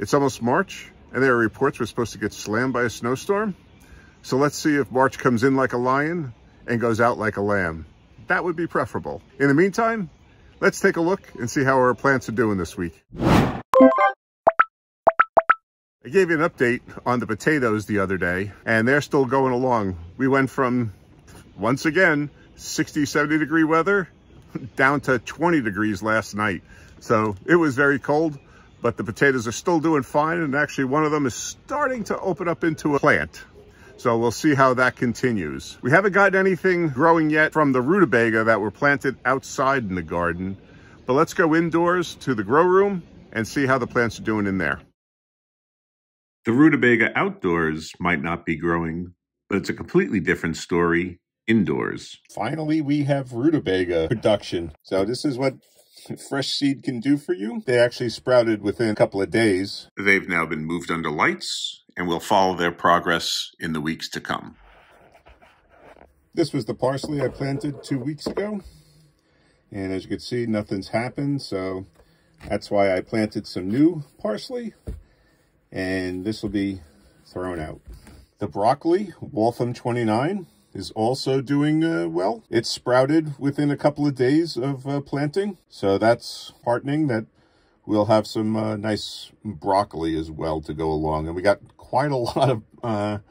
It's almost March, and there are reports we're supposed to get slammed by a snowstorm. So let's see if March comes in like a lion and goes out like a lamb. That would be preferable. In the meantime, let's take a look and see how our plants are doing this week. I gave you an update on the potatoes the other day, and they're still going along. We went from, once again, 60, 70 degree weather down to 20 degrees last night. So it was very cold, but the potatoes are still doing fine. And actually one of them is starting to open up into a plant. So we'll see how that continues. We haven't gotten anything growing yet from the rutabaga that were planted outside in the garden, but let's go indoors to the grow room and see how the plants are doing in there. The rutabaga outdoors might not be growing, but it's a completely different story indoors. Finally, we have rutabaga production. So this is what fresh seed can do for you. They actually sprouted within a couple of days. They've now been moved under lights, and we'll follow their progress in the weeks to come. This was the parsley I planted 2 weeks ago. And as you can see, nothing's happened. So that's why I planted some new parsley. And this will be thrown out. The broccoli, Waltham 29, is also doing well. It sprouted within a couple of days of planting. So that's heartening that we'll have some nice broccoli as well to go along. And we got quite a lot of,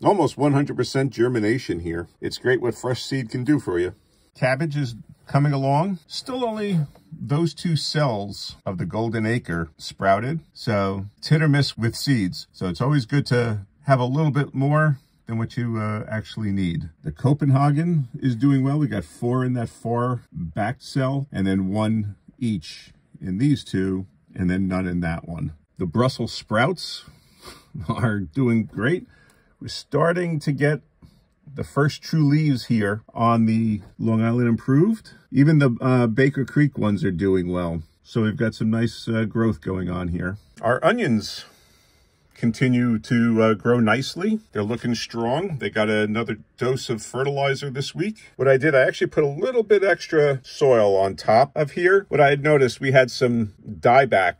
almost 100% germination here. It's great what fresh seed can do for you. Cabbage is coming along. Still only those 2 cells of the golden acre sprouted. So it's hit or miss with seeds. So it's always good to have a little bit more than what you actually need. The Copenhagen is doing well. We got 4 in that far back cell, and then 1 each in these 2, and then none in that one. The Brussels sprouts are doing great. We're starting to get the first true leaves here on the Long Island Improved. Even the Baker Creek ones are doing well. So we've got some nice growth going on here. Our onions continue to grow nicely. They're looking strong. They got another dose of fertilizer this week. What I did, I actually put a little bit extra soil on top of here. What I had noticed, we had some dieback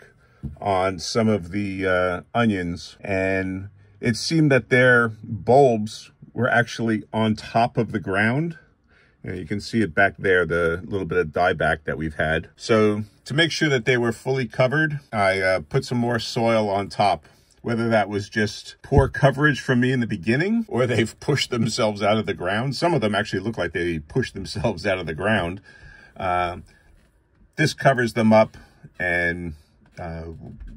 on some of the onions, and it seemed that their bulbs were actually on top of the ground. You can see it back there, the little bit of dieback that we've had. So to make sure that they were fully covered, I put some more soil on top. Whether that was just poor coverage from me in the beginning, or they've pushed themselves out of the ground. Some of them actually look like they pushed themselves out of the ground. This covers them up and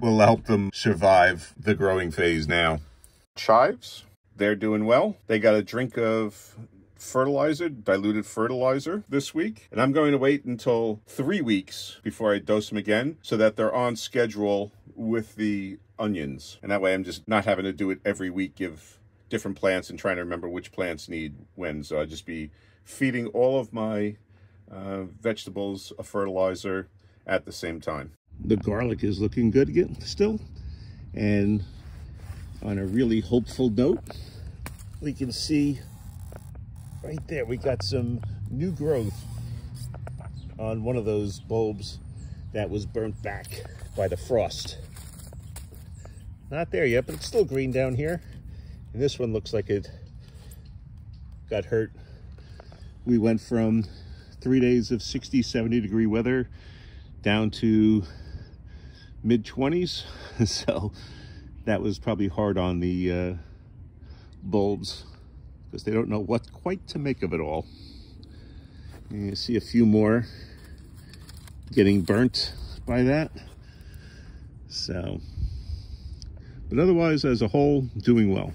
will help them survive the growing phase now. Chives, they're doing well. They got a drink of fertilizer, diluted fertilizer this week. And I'm going to wait until 3 weeks before I dose them again so that they're on schedule with the onions. And that way I'm just not having to do it every week, give different plants and trying to remember which plants need when. So I'll just be feeding all of my vegetables a fertilizer at the same time. The garlic is looking good again still. And on a really hopeful note, we can see right there, we got some new growth on one of those bulbs that was burnt back by the frost. Not there yet, but it's still green down here. And this one looks like it got hurt. We went from 3 days of 60, 70 degree weather down to mid-20s. So that was probably hard on the bulbs because they don't know what quite to make of it all. And you see a few more getting burnt by that. So, but otherwise, as a whole, doing well.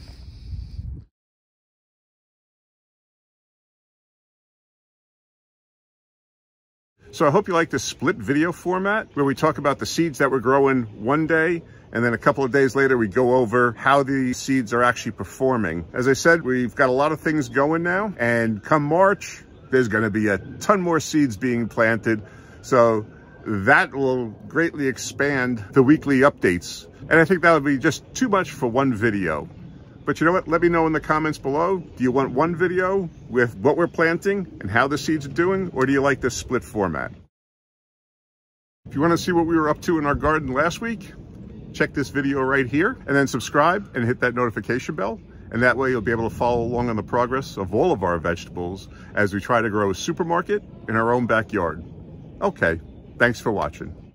So I hope you like this split video format where we talk about the seeds that we're growing one day, and then a couple of days later, we go over how the seeds are actually performing. As I said, we've got a lot of things going now, and come March, there's gonna be a ton more seeds being planted. So that will greatly expand the weekly updates. And I think that would be just too much for one video. But you know what? Let me know in the comments below. Do you want one video with what we're planting and how the seeds are doing? Or do you like this split format? If you want to see what we were up to in our garden last week, check this video right here and then subscribe and hit that notification bell. And that way you'll be able to follow along on the progress of all of our vegetables as we try to grow a supermarket in our own backyard. Okay, thanks for watching.